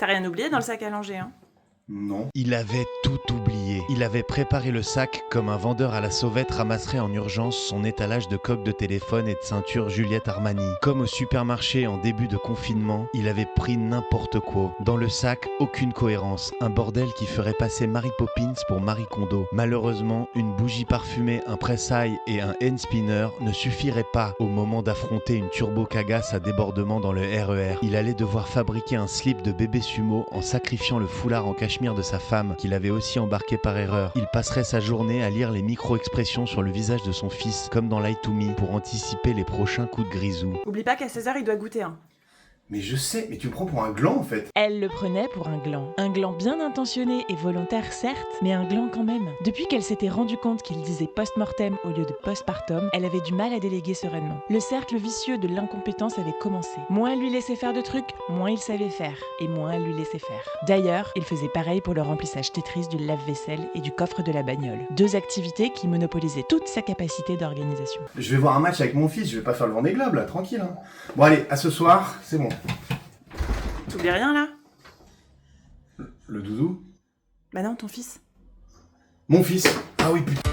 T'as rien oublié dans le sac à langer, hein? Non. Il avait tout oublié. Il avait préparé le sac comme un vendeur à la sauvette ramasserait en urgence son étalage de coques de téléphone et de ceintures Juliette Armani. Comme au supermarché en début de confinement, il avait pris n'importe quoi. Dans le sac, aucune cohérence. Un bordel qui ferait passer Mary Poppins pour Marie Kondo. Malheureusement, une bougie parfumée, un presse-ail et un hand spinner ne suffiraient pas au moment d'affronter une turbo cagasse à débordement dans le RER. Il allait devoir fabriquer un slip de bébé sumo en sacrifiant le foulard en cachemire de sa femme, qu'il avait aussi embarqué par erreur. Il passerait sa journée à lire les micro-expressions sur le visage de son fils, comme dans Lie to Me, pour anticiper les prochains coups de grisou. Oublie pas qu'à 16h, il doit goûter, hein. Mais je sais, mais tu me prends pour un gland en fait. Elle le prenait pour un gland. Un gland bien intentionné et volontaire certes, mais un gland quand même. Depuis qu'elle s'était rendu compte qu'il disait post-mortem au lieu de postpartum, elle avait du mal à déléguer sereinement. Le cercle vicieux de l'incompétence avait commencé. Moins elle lui laissait faire de trucs, moins il savait faire. Et moins elle lui laissait faire. D'ailleurs, il faisait pareil pour le remplissage Tetris du lave-vaisselle et du coffre de la bagnole. Deux activités qui monopolisaient toute sa capacité d'organisation. Je vais voir un match avec mon fils, je vais pas faire le Vendée Globe là, tranquille. Hein. Bon allez, à ce soir, c'est bon. T'oublies rien, là? Le doudou? Bah non, ton fils. Mon fils. Ah oui, putain.